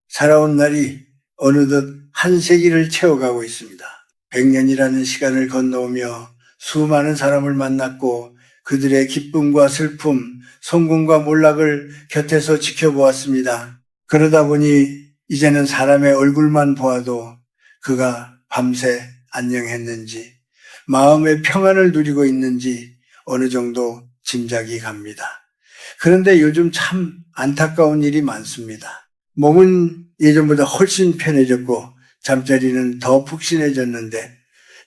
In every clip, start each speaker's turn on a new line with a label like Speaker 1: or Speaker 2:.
Speaker 1: 살아온 날이 어느덧 한 세기를 채워가고 있습니다. 100년이라는 시간을 건너오며 수많은 사람을 만났고 그들의 기쁨과 슬픔, 성공과 몰락을 곁에서 지켜보았습니다. 그러다 보니 이제는 사람의 얼굴만 보아도 그가 밤새 안녕했는지, 마음의 평안을 누리고 있는지 어느 정도 짐작이 갑니다. 그런데 요즘 참 안타까운 일이 많습니다. 몸은 예전보다 훨씬 편해졌고 잠자리는 더 푹신해졌는데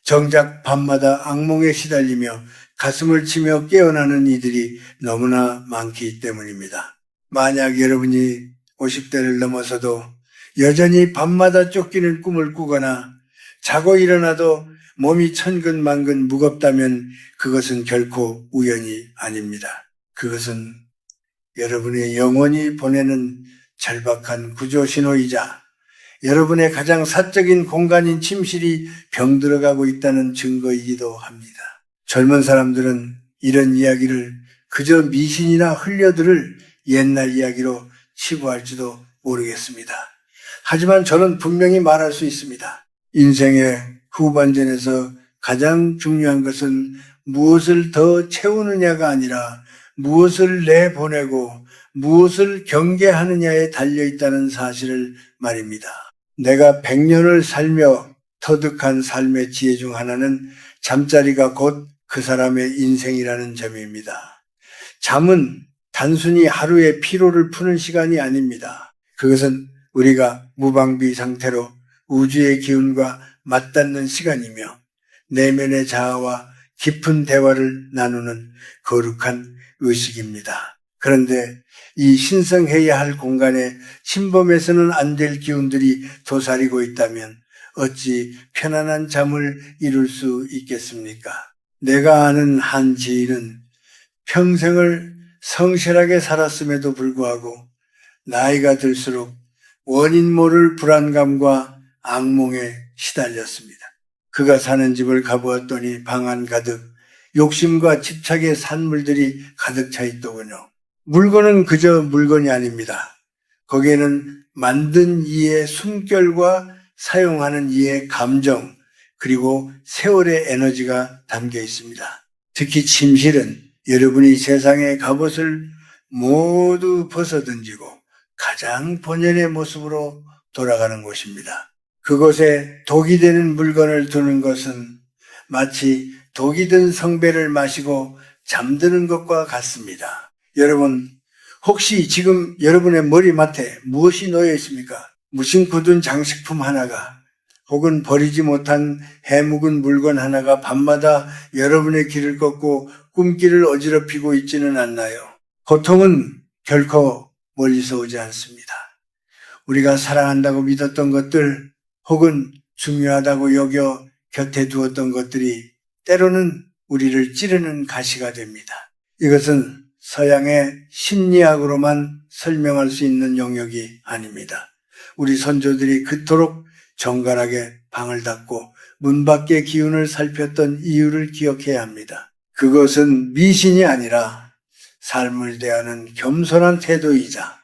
Speaker 1: 정작 밤마다 악몽에 시달리며 가슴을 치며 깨어나는 이들이 너무나 많기 때문입니다. 만약 여러분이 50대를 넘어서도 여전히 밤마다 쫓기는 꿈을 꾸거나 자고 일어나도 몸이 천근만근 무겁다면 그것은 결코 우연이 아닙니다. 그것은 여러분의 영혼이 보내는 절박한 구조 신호이자 여러분의 가장 사적인 공간인 침실이 병들어가고 있다는 증거이기도 합니다. 젊은 사람들은 이런 이야기를 그저 미신이나 흘려들을 옛날 이야기로 치부할지도 모르겠습니다. 하지만 저는 분명히 말할 수 있습니다. 인생의 후반전에서 가장 중요한 것은 무엇을 더 채우느냐가 아니라 무엇을 내보내고 무엇을 경계하느냐에 달려있다는 사실을 말입니다. 내가 100년을 살며 터득한 삶의 지혜 중 하나는 잠자리가 곧 그 사람의 인생이라는 점입니다. 잠은 단순히 하루의 피로를 푸는 시간이 아닙니다. 그것은 우리가 무방비 상태로 우주의 기운과 맞닿는 시간이며 내면의 자아와 깊은 대화를 나누는 거룩한 의식입니다. 그런데 이 신성해야 할 공간에 침범해서는 안 될 기운들이 도사리고 있다면 어찌 편안한 잠을 이룰 수 있겠습니까? 내가 아는 한 지인은 평생을 성실하게 살았음에도 불구하고 나이가 들수록 원인 모를 불안감과 악몽에 시달렸습니다. 그가 사는 집을 가보았더니 방 안 가득 욕심과 집착의 산물들이 가득 차 있더군요. 물건은 그저 물건이 아닙니다. 거기에는 만든 이의 숨결과 사용하는 이의 감정, 그리고 세월의 에너지가 담겨 있습니다. 특히 침실은 여러분이 세상의 갑옷을 모두 벗어던지고 가장 본연의 모습으로 돌아가는 곳입니다. 그곳에 독이 되는 물건을 두는 것은 마치 독이 든 성배를 마시고 잠드는 것과 같습니다. 여러분, 혹시 지금 여러분의 머리맡에 무엇이 놓여 있습니까? 무심코 둔 장식품 하나가 혹은 버리지 못한 해묵은 물건 하나가 밤마다 여러분의 길을 걷고 꿈길을 어지럽히고 있지는 않나요? 고통은 결코 멀리서 오지 않습니다. 우리가 사랑한다고 믿었던 것들 혹은 중요하다고 여겨 곁에 두었던 것들이 때로는 우리를 찌르는 가시가 됩니다. 이것은 서양의 심리학으로만 설명할 수 있는 영역이 아닙니다. 우리 선조들이 그토록 정갈하게 방을 닫고 문 밖의 기운을 살폈던 이유를 기억해야 합니다. 그것은 미신이 아니라 삶을 대하는 겸손한 태도이자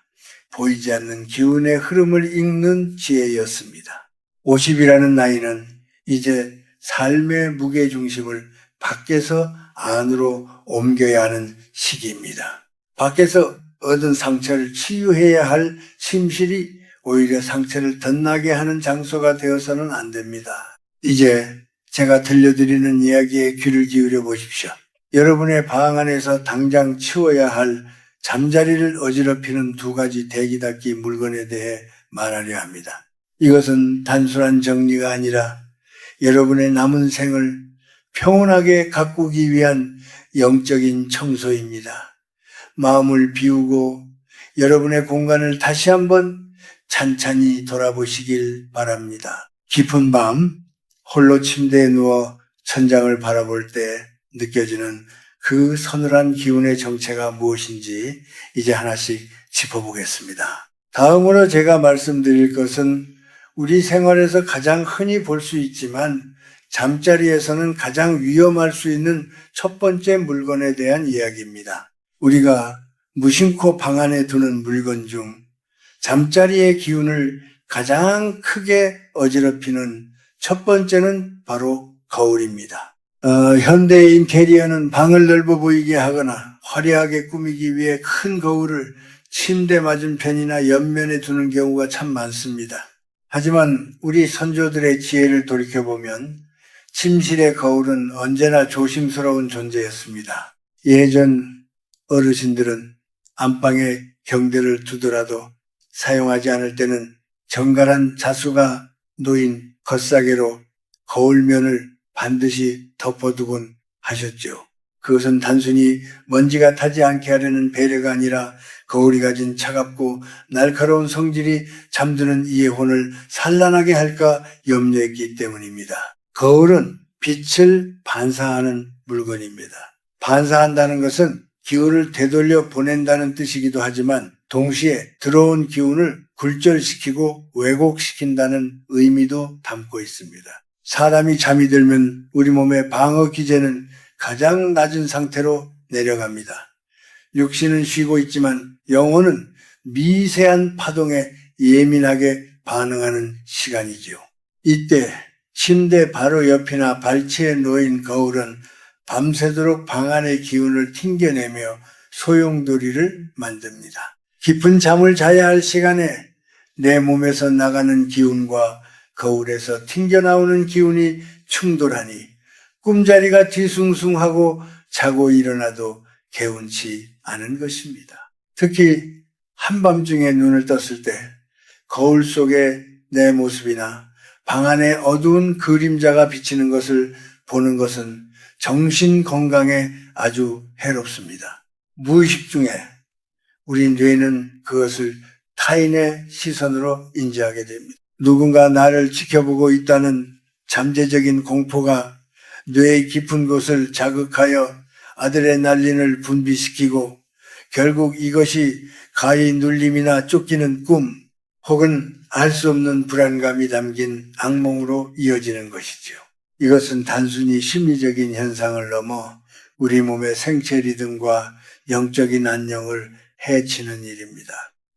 Speaker 1: 보이지 않는 기운의 흐름을 읽는 지혜였습니다. 50이라는 나이는 이제 삶의 무게중심을 밖에서 안으로 옮겨야 하는 시기입니다. 밖에서 얻은 상처를 치유해야 할 침실이 오히려 상처를 덧나게 하는 장소가 되어서는 안 됩니다. 이제 제가 들려드리는 이야기에 귀를 기울여 보십시오. 여러분의 방 안에서 당장 치워야 할 잠자리를 어지럽히는 두 가지 대기닦기 물건에 대해 말하려 합니다. 이것은 단순한 정리가 아니라 여러분의 남은 생을 평온하게 가꾸기 위한 영적인 청소입니다. 마음을 비우고 여러분의 공간을 다시 한번 찬찬히 돌아보시길 바랍니다. 깊은 밤 홀로 침대에 누워 천장을 바라볼 때 느껴지는 그 서늘한 기운의 정체가 무엇인지 이제 하나씩 짚어보겠습니다. 다음으로 제가 말씀드릴 것은 우리 생활에서 가장 흔히 볼 수 있지만 잠자리에서는 가장 위험할 수 있는 첫 번째 물건에 대한 이야기입니다. 우리가 무심코 방 안에 두는 물건 중 잠자리의 기운을 가장 크게 어지럽히는 첫 번째는 바로 거울입니다. 현대의 인테리어는 방을 넓어 보이게 하거나 화려하게 꾸미기 위해 큰 거울을 침대 맞은편이나 옆면에 두는 경우가 참 많습니다. 하지만 우리 선조들의 지혜를 돌이켜보면 침실의 거울은 언제나 조심스러운 존재였습니다. 예전 어르신들은 안방에 경대를 두더라도 사용하지 않을 때는 정갈한 자수가 놓인 겉사계로 거울면을 반드시 덮어두곤 하셨죠. 그것은 단순히 먼지가 타지 않게 하려는 배려가 아니라 거울이 가진 차갑고 날카로운 성질이 잠드는 이의 혼을 산란하게 할까 염려했기 때문입니다. 거울은 빛을 반사하는 물건입니다. 반사한다는 것은 기운을 되돌려 보낸다는 뜻이기도 하지만 동시에 들어온 기운을 굴절시키고 왜곡시킨다는 의미도 담고 있습니다. 사람이 잠이 들면 우리 몸의 방어 기제는 가장 낮은 상태로 내려갑니다. 육신은 쉬고 있지만 영혼은 미세한 파동에 예민하게 반응하는 시간이지요. 이때 침대 바로 옆이나 발치에 놓인 거울은 밤새도록 방 안의 기운을 튕겨내며 소용돌이를 만듭니다. 깊은 잠을 자야 할 시간에 내 몸에서 나가는 기운과 거울에서 튕겨나오는 기운이 충돌하니 꿈자리가 뒤숭숭하고 자고 일어나도 개운치 않은 것입니다. 특히 한밤중에 눈을 떴을 때 거울 속에 내 모습이나 방 안에 어두운 그림자가 비치는 것을 보는 것은 정신 건강에 아주 해롭습니다. 무의식 중에 우리 뇌는 그것을 타인의 시선으로 인지하게 됩니다. 누군가 나를 지켜보고 있다는 잠재적인 공포가 뇌의 깊은 곳을 자극하여 아드레날린을 분비시키고 결국 이것이 가히 눌림이나 쫓기는 꿈 혹은 알 수 없는 불안감이 담긴 악몽으로 이어지는 것이지요. 이것은 단순히 심리적인 현상을 넘어 우리 몸의 생체 리듬과 영적인 안녕을 해치는 일입니다.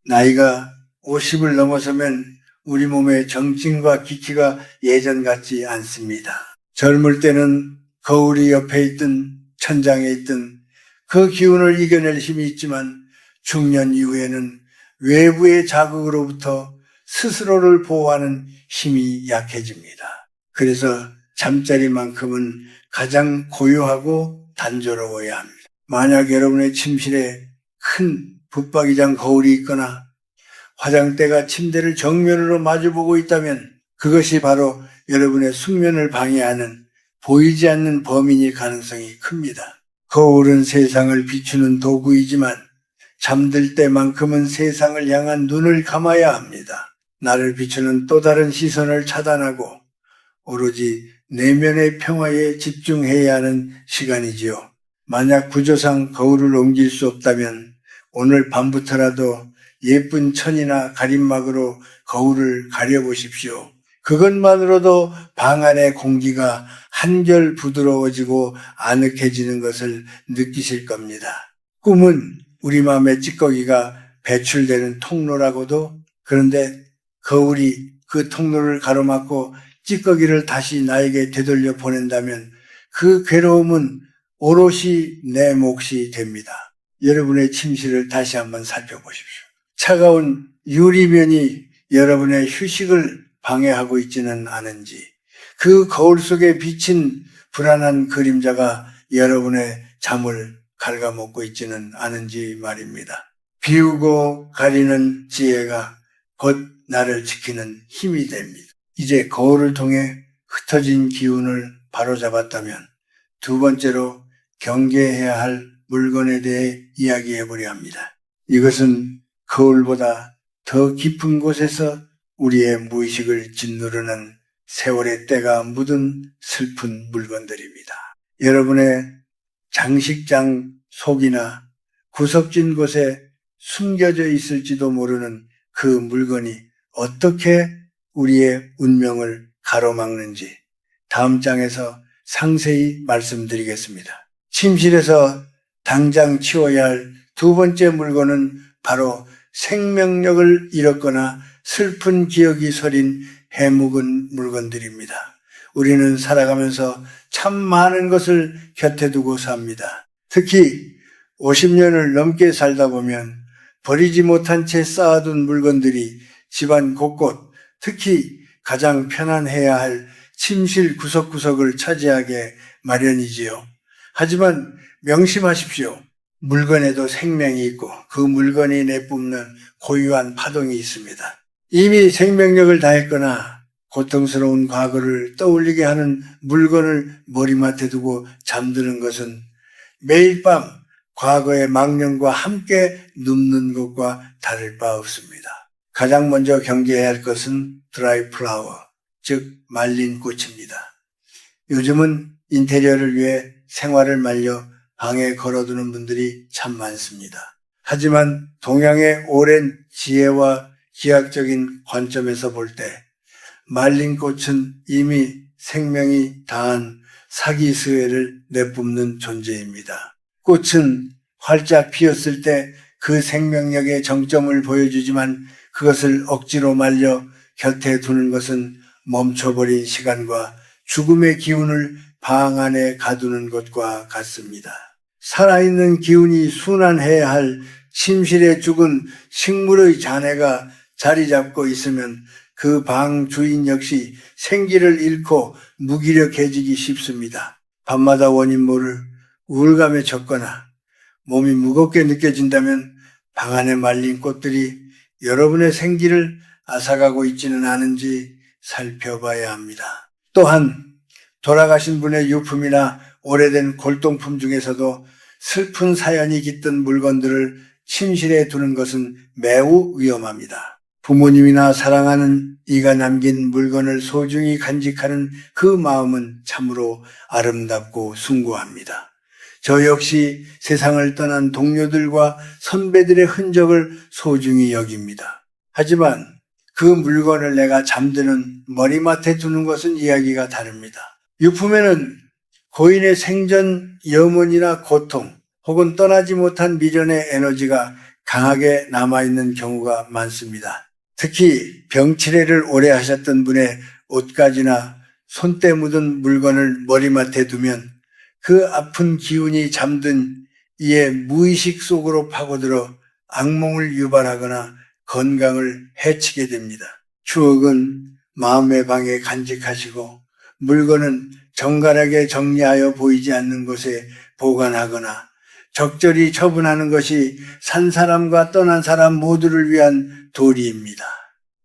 Speaker 1: 나이가 50을 넘어서면 우리 몸의 정신과 기치가 예전 같지 않습니다. 젊을 때는 거울이 옆에 있든 천장에 있든 그 기운을 이겨낼 힘이 있지만 중년 이후에는 외부의 자극으로부터 스스로를 보호하는 힘이 약해집니다. 그래서 잠자리만큼은 가장 고요하고 단조로워야 합니다. 만약 여러분의 침실에 큰 붙박이장 거울이 있거나 화장대가 침대를 정면으로 마주보고 있다면 그것이 바로 여러분의 숙면을 방해하는 보이지 않는 범인일 가능성이 큽니다. 거울은 세상을 비추는 도구이지만 잠들 때만큼은 세상을 향한 눈을 감아야 합니다. 나를 비추는 또 다른 시선을 차단하고 오로지 내면의 평화에 집중해야 하는 시간이지요. 만약 구조상 거울을 옮길 수 없다면 오늘 밤부터라도 예쁜 천이나 가림막으로 거울을 가려보십시오. 그것만으로도 방 안의 공기가 한결 부드러워지고 아늑해지는 것을 느끼실 겁니다. 꿈은 우리 마음의 찌꺼기가 배출되는 통로라고도, 그런데 거울이 그 통로를 가로막고 찌꺼기를 다시 나에게 되돌려 보낸다면 그 괴로움은 오롯이 내 몫이 됩니다. 여러분의 침실을 다시 한번 살펴보십시오. 차가운 유리면이 여러분의 휴식을 방해하고 있지는 않은지, 그 거울 속에 비친 불안한 그림자가 여러분의 잠을 갉아먹고 있지는 않은지 말입니다. 비우고 가리는 지혜가 곧 나를 지키는 힘이 됩니다. 이제 거울을 통해 흩어진 기운을 바로잡았다면 두 번째로 경계해야 할 물건에 대해 이야기해 보려 합니다. 이것은 거울보다 더 깊은 곳에서 우리의 무의식을 짓누르는 세월의 때가 묻은 슬픈 물건들입니다. 여러분의 장식장 속이나 구석진 곳에 숨겨져 있을지도 모르는 그 물건이 어떻게 우리의 운명을 가로막는지 다음 장에서 상세히 말씀드리겠습니다. 침실에서 당장 치워야 할 두 번째 물건은 바로 생명력을 잃었거나 슬픈 기억이 서린 해묵은 물건들입니다. 우리는 살아가면서 참 많은 것을 곁에 두고 삽니다. 특히 50년을 넘게 살다 보면 버리지 못한 채 쌓아둔 물건들이 집안 곳곳, 특히 가장 편안해야 할 침실 구석구석을 차지하게 마련이지요. 하지만 명심하십시오. 물건에도 생명이 있고 그 물건이 내뿜는 고유한 파동이 있습니다. 이미 생명력을 다했거나 고통스러운 과거를 떠올리게 하는 물건을 머리맡에 두고 잠드는 것은 매일 밤 과거의 망령과 함께 눕는 것과 다를 바 없습니다. 가장 먼저 경계해야 할 것은 드라이 플라워, 즉 말린 꽃입니다. 요즘은 인테리어를 위해 생화를 말려 방에 걸어두는 분들이 참 많습니다. 하지만 동양의 오랜 지혜와 기하학적인 관점에서 볼 때 말린 꽃은 이미 생명이 다한 사기스웨를 내뿜는 존재입니다. 꽃은 활짝 피었을 때 그 생명력의 정점을 보여주지만 그것을 억지로 말려 곁에 두는 것은 멈춰버린 시간과 죽음의 기운을 방 안에 가두는 것과 같습니다. 살아있는 기운이 순환해야 할 침실에 죽은 식물의 잔해가 자리 잡고 있으면 그 방 주인 역시 생기를 잃고 무기력해지기 쉽습니다. 밤마다 원인 모를 우울감에 젖거나 몸이 무겁게 느껴진다면 방 안에 말린 꽃들이 여러분의 생기를 앗아가고 있지는 않은지 살펴봐야 합니다. 또한 돌아가신 분의 유품이나 오래된 골동품 중에서도 슬픈 사연이 깃든 물건들을 침실에 두는 것은 매우 위험합니다. 부모님이나 사랑하는 이가 남긴 물건을 소중히 간직하는 그 마음은 참으로 아름답고 숭고합니다. 저 역시 세상을 떠난 동료들과 선배들의 흔적을 소중히 여깁니다. 하지만 그 물건을 내가 잠드는 머리맡에 두는 것은 이야기가 다릅니다. 유품에는 고인의 생전 염원이나 고통 혹은 떠나지 못한 미련의 에너지가 강하게 남아있는 경우가 많습니다. 특히 병치레를 오래 하셨던 분의 옷가지나 손때 묻은 물건을 머리맡에 두면 그 아픈 기운이 잠든 이의 무의식 속으로 파고들어 악몽을 유발하거나 건강을 해치게 됩니다. 추억은 마음의 방에 간직하시고 물건은 정갈하게 정리하여 보이지 않는 곳에 보관하거나 적절히 처분하는 것이 산 사람과 떠난 사람 모두를 위한 도리입니다.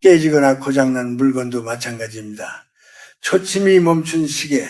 Speaker 1: 깨지거나 고장난 물건도 마찬가지입니다. 초침이 멈춘 시계,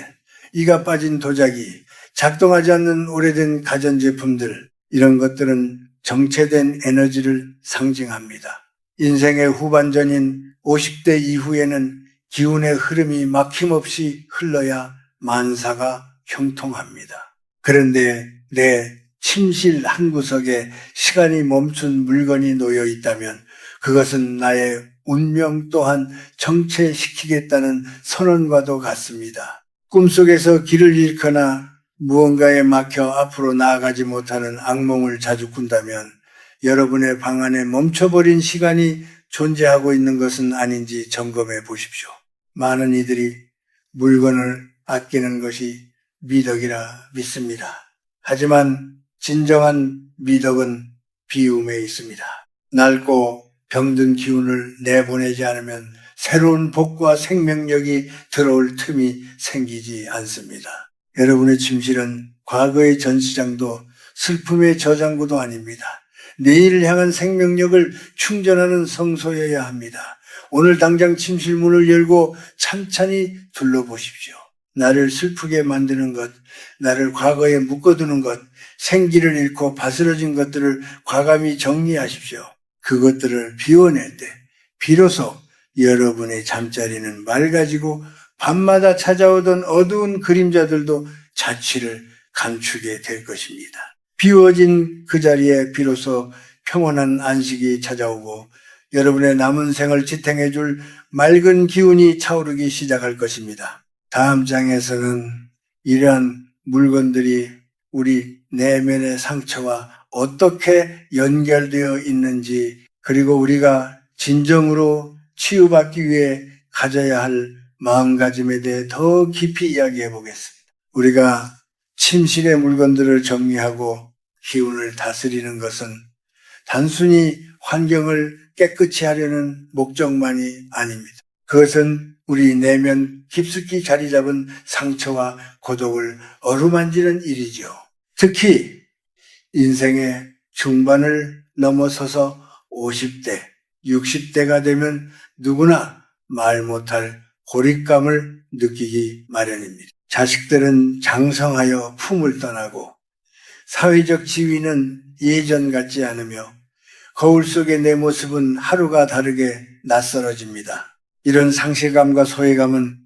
Speaker 1: 이가 빠진 도자기, 작동하지 않는 오래된 가전제품들, 이런 것들은 정체된 에너지를 상징합니다. 인생의 후반전인 50대 이후에는 기운의 흐름이 막힘없이 흘러야 만사가 형통합니다. 그런데 내 침실 한 구석에 시간이 멈춘 물건이 놓여 있다면 그것은 나의 운명 또한 정체시키겠다는 선언과도 같습니다. 꿈속에서 길을 잃거나 무언가에 막혀 앞으로 나아가지 못하는 악몽을 자주 꾼다면 여러분의 방 안에 멈춰버린 시간이 존재하고 있는 것은 아닌지 점검해 보십시오. 많은 이들이 물건을 아끼는 것이 미덕이라 믿습니다. 하지만 진정한 미덕은 비움에 있습니다. 낡고 병든 기운을 내보내지 않으면 새로운 복과 생명력이 들어올 틈이 생기지 않습니다. 여러분의 침실은 과거의 전시장도 슬픔의 저장고도 아닙니다. 내일을 향한 생명력을 충전하는 성소여야 합니다. 오늘 당장 침실 문을 열고 찬찬히 둘러보십시오. 나를 슬프게 만드는 것, 나를 과거에 묶어두는 것, 생기를 잃고 바스러진 것들을 과감히 정리하십시오. 그것들을 비워낼 때 비로소 여러분의 잠자리는 맑아지고 밤마다 찾아오던 어두운 그림자들도 자취를 감추게 될 것입니다. 비워진 그 자리에 비로소 평온한 안식이 찾아오고 여러분의 남은 생을 지탱해 줄 맑은 기운이 차오르기 시작할 것입니다. 다음 장에서는 이러한 물건들이 우리 내면의 상처와 어떻게 연결되어 있는지 그리고 우리가 진정으로 치유받기 위해 가져야 할 마음가짐에 대해 더 깊이 이야기해 보겠습니다. 우리가 침실의 물건들을 정리하고 기운을 다스리는 것은 단순히 환경을 깨끗이 하려는 목적만이 아닙니다. 그것은 우리 내면 깊숙이 자리 잡은 상처와 고독을 어루만지는 일이죠. 특히 인생의 중반을 넘어서서 50대, 60대가 되면 누구나 말 못할 고립감을 느끼기 마련입니다. 자식들은 장성하여 품을 떠나고 사회적 지위는 예전 같지 않으며 거울 속의 내 모습은 하루가 다르게 낯설어집니다. 이런 상실감과 소외감은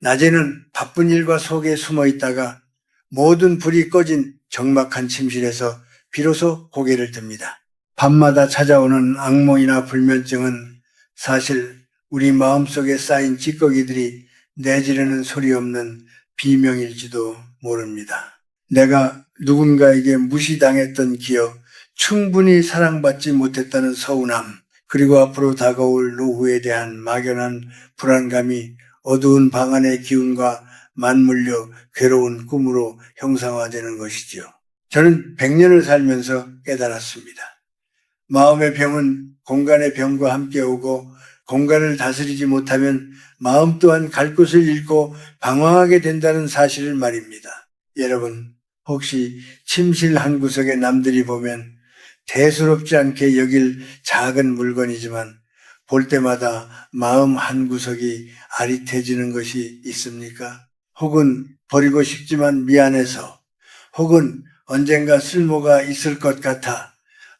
Speaker 1: 낮에는 바쁜 일과 속에 숨어 있다가 모든 불이 꺼진 적막한 침실에서 비로소 고개를 듭니다. 밤마다 찾아오는 악몽이나 불면증은 사실 우리 마음속에 쌓인 찌꺼기들이 내지르는 소리 없는 비명일지도 모릅니다. 내가 누군가에게 무시당했던 기억, 충분히 사랑받지 못했다는 서운함, 그리고 앞으로 다가올 노후에 대한 막연한 불안감이 어두운 방 안의 기운과 맞물려 괴로운 꿈으로 형상화되는 것이지요. 저는 100년을 살면서 깨달았습니다. 마음의 병은 공간의 병과 함께 오고 공간을 다스리지 못하면 마음 또한 갈 곳을 잃고 방황하게 된다는 사실을 말입니다. 여러분, 혹시 침실 한 구석에 남들이 보면 대수롭지 않게 여길 작은 물건이지만 볼 때마다 마음 한 구석이 아릿해지는 것이 있습니까? 혹은 버리고 싶지만 미안해서, 혹은 언젠가 쓸모가 있을 것 같아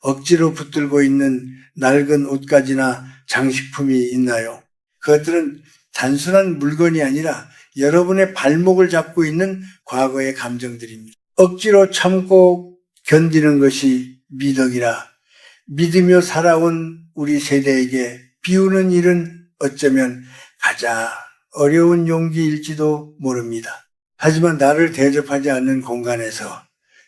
Speaker 1: 억지로 붙들고 있는 낡은 옷가지나 장식품이 있나요? 그것들은 단순한 물건이 아니라 여러분의 발목을 잡고 있는 과거의 감정들입니다. 억지로 참고 견디는 것이 미덕이라 믿으며 살아온 우리 세대에게 비우는 일은 어쩌면 가장 어려운 용기일지도 모릅니다. 하지만 나를 대접하지 않는 공간에서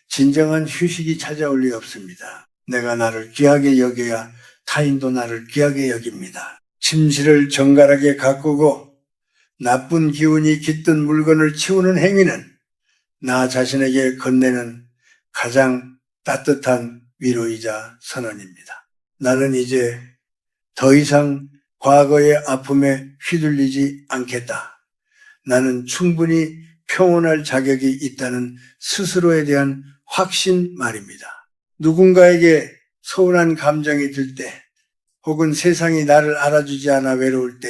Speaker 1: 진정한 휴식이 찾아올 리 없습니다. 내가 나를 귀하게 여겨야 타인도 나를 귀하게 여깁니다. 침실을 정갈하게 가꾸고 나쁜 기운이 깃든 물건을 치우는 행위는 나 자신에게 건네는 가장 따뜻한 위로이자 선언입니다. 나는 이제 더 이상 과거의 아픔에 휘둘리지 않겠다. 나는 충분히 평온할 자격이 있다는 스스로에 대한 확신 말입니다. 누군가에게 서운한 감정이 들 때, 혹은 세상이 나를 알아주지 않아 외로울 때,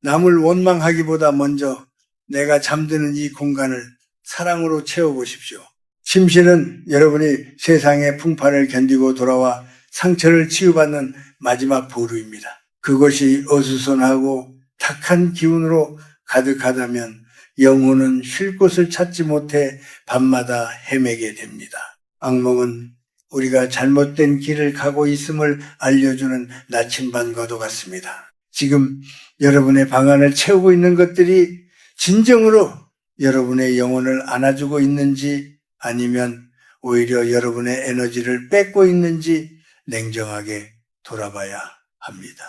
Speaker 1: 남을 원망하기보다 먼저 내가 잠드는 이 공간을 사랑으로 채워보십시오. 침실은 여러분이 세상의 풍파를 견디고 돌아와 상처를 치유받는 마지막 보루입니다. 그것이 어수선하고 탁한 기운으로 가득하다면 영혼은 쉴 곳을 찾지 못해 밤마다 헤매게 됩니다. 악몽은 우리가 잘못된 길을 가고 있음을 알려주는 나침반과도 같습니다. 지금 여러분의 방안을 채우고 있는 것들이 진정으로 여러분의 영혼을 안아주고 있는지 아니면 오히려 여러분의 에너지를 뺏고 있는지 냉정하게 돌아봐야 합니다.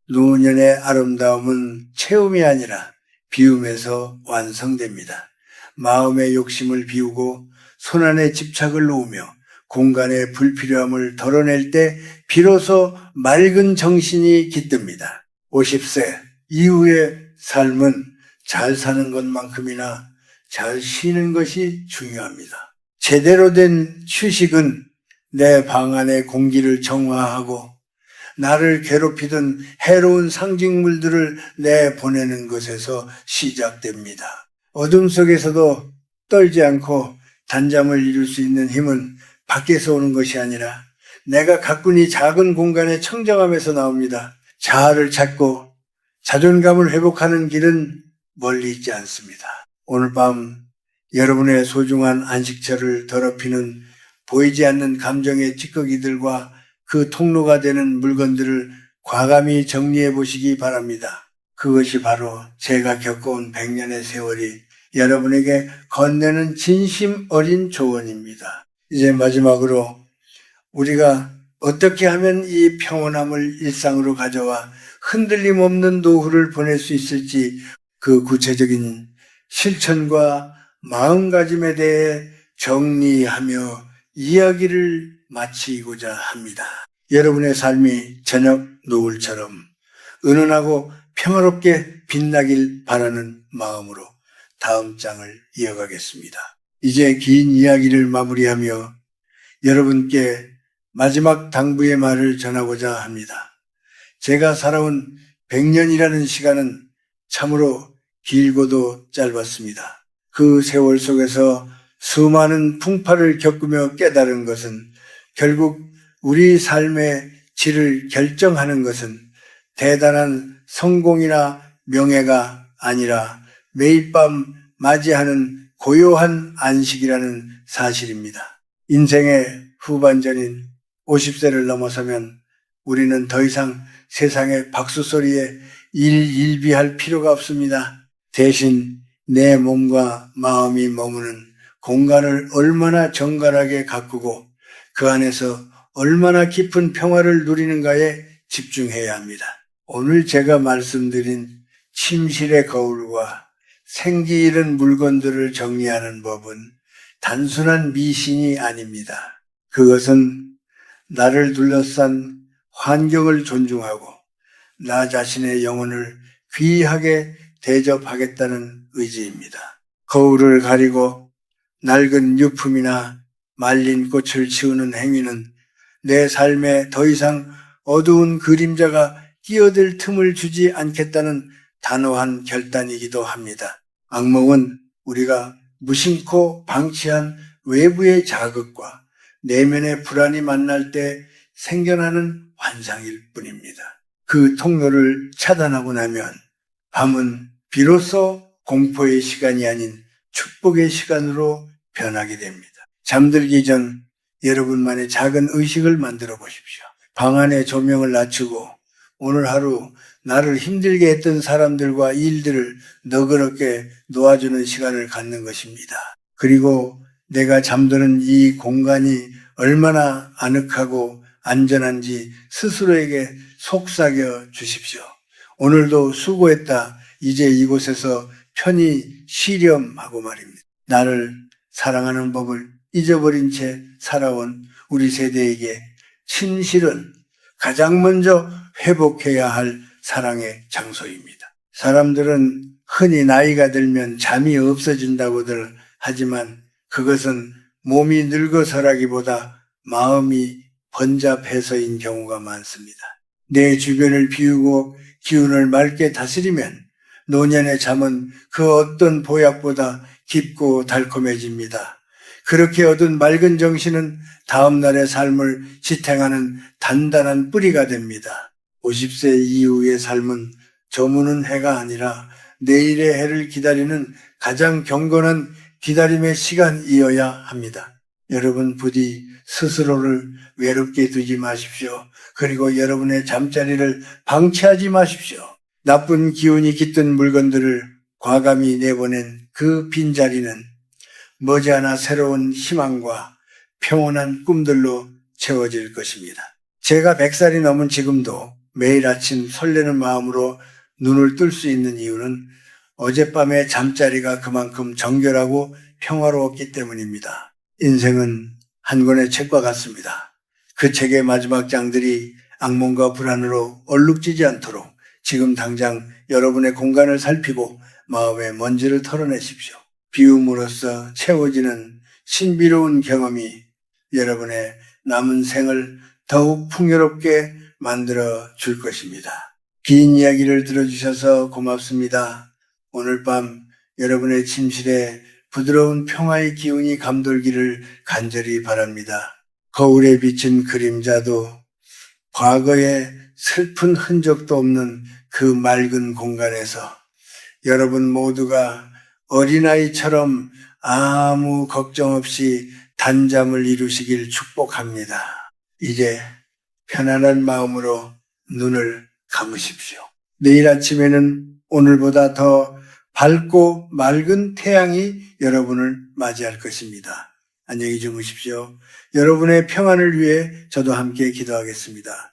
Speaker 1: 노년의 아름다움은 채움이 아니라 비움에서 완성됩니다. 마음의 욕심을 비우고 손안에 집착을 놓으며 공간의 불필요함을 덜어낼 때 비로소 맑은 정신이 깃듭니다. 50세 이후의 삶은 잘 사는 것만큼이나 잘 쉬는 것이 중요합니다. 제대로 된 휴식은 내 방 안의 공기를 정화하고 나를 괴롭히던 해로운 상징물들을 내보내는 것에서 시작됩니다. 어둠 속에서도 떨지 않고 단잠을 이룰 수 있는 힘은 밖에서 오는 것이 아니라 내가 가꾼 이 작은 공간의 청정함에서 나옵니다. 자아를 찾고 자존감을 회복하는 길은 멀리 있지 않습니다. 오늘 밤 여러분의 소중한 안식처를 더럽히는 보이지 않는 감정의 찌꺼기들과 그 통로가 되는 물건들을 과감히 정리해 보시기 바랍니다. 그것이 바로 제가 겪어온 100년의 세월이 여러분에게 건네는 진심 어린 조언입니다. 이제 마지막으로 우리가 어떻게 하면 이 평온함을 일상으로 가져와 흔들림 없는 노후를 보낼 수 있을지 그 구체적인 실천과 마음가짐에 대해 정리하며 이야기를 마치고자 합니다. 여러분의 삶이 저녁 노을처럼 은은하고 평화롭게 빛나길 바라는 마음으로 다음 장을 이어가겠습니다. 이제 긴 이야기를 마무리하며 여러분께 마지막 당부의 말을 전하고자 합니다. 제가 살아온 100년이라는 시간은 참으로 길고도 짧았습니다. 그 세월 속에서 수많은 풍파를 겪으며 깨달은 것은 결국 우리 삶의 질을 결정하는 것은 대단한 성공이나 명예가 아니라 매일 밤 맞이하는 고요한 안식이라는 사실입니다. 인생의 후반전인 50세를 넘어서면 우리는 더 이상 세상의 박수 소리에 일일비할 필요가 없습니다. 대신 내 몸과 마음이 머무는 공간을 얼마나 정갈하게 가꾸고 그 안에서 얼마나 깊은 평화를 누리는가에 집중해야 합니다. 오늘 제가 말씀드린 침실의 거울과 생기 잃은 물건들을 정리하는 법은 단순한 미신이 아닙니다. 그것은 나를 둘러싼 환경을 존중하고 나 자신의 영혼을 귀하게 대접하겠다는 의지입니다. 거울을 가리고 낡은 유품이나 말린 꽃을 치우는 행위는 내 삶에 더 이상 어두운 그림자가 끼어들 틈을 주지 않겠다는 단호한 결단이기도 합니다. 악몽은 우리가 무심코 방치한 외부의 자극과 내면의 불안이 만날 때 생겨나는 환상일 뿐입니다. 그 통로를 차단하고 나면 밤은 비로소 공포의 시간이 아닌 축복의 시간으로 변하게 됩니다. 잠들기 전 여러분만의 작은 의식을 만들어 보십시오. 방 안의 조명을 낮추고 오늘 하루 나를 힘들게 했던 사람들과 일들을 너그럽게 놓아주는 시간을 갖는 것입니다. 그리고 내가 잠드는 이 공간이 얼마나 아늑하고 안전한지 스스로에게 속삭여 주십시오. 오늘도 수고했다. 이제 이곳에서 편히 쉬렴하고 말입니다. 나를 사랑하는 법을 잊어버린 채 살아온 우리 세대에게 침실은 가장 먼저 회복해야 할 사랑의 장소입니다. 사람들은 흔히 나이가 들면 잠이 없어진다고들 하지만 그것은 몸이 늙어서라기보다 마음이 번잡해서인 경우가 많습니다. 내 주변을 비우고 기운을 맑게 다스리면 노년의 잠은 그 어떤 보약보다 깊고 달콤해집니다. 그렇게 얻은 맑은 정신은 다음 날의 삶을 지탱하는 단단한 뿌리가 됩니다. 50세 이후의 삶은 저무는 해가 아니라 내일의 해를 기다리는 가장 경건한 기다림의 시간이어야 합니다. 여러분 부디 스스로를 외롭게 두지 마십시오. 그리고 여러분의 잠자리를 방치하지 마십시오. 나쁜 기운이 깃든 물건들을 과감히 내보낸 그 빈자리는 머지않아 새로운 희망과 평온한 꿈들로 채워질 것입니다. 제가 100살이 넘은 지금도 매일 아침 설레는 마음으로 눈을 뜰 수 있는 이유는 어젯밤의 잠자리가 그만큼 정결하고 평화로웠기 때문입니다. 인생은 한 권의 책과 같습니다. 그 책의 마지막 장들이 악몽과 불안으로 얼룩지지 않도록 지금 당장 여러분의 공간을 살피고 마음의 먼지를 털어내십시오. 비움으로써 채워지는 신비로운 경험이 여러분의 남은 생을 더욱 풍요롭게 만들어 줄 것입니다. 긴 이야기를 들어주셔서 고맙습니다. 오늘 밤 여러분의 침실에 부드러운 평화의 기운이 감돌기를 간절히 바랍니다. 거울에 비친 그림자도 과거의 슬픈 흔적도 없는 그 맑은 공간에서 여러분 모두가 어린아이처럼 아무 걱정 없이 단잠을 이루시길 축복합니다. 이제 편안한 마음으로 눈을 감으십시오. 내일 아침에는 오늘보다 더 밝고 맑은 태양이 여러분을 맞이할 것입니다. 안녕히 주무십시오. 여러분의 평안을 위해 저도 함께 기도하겠습니다.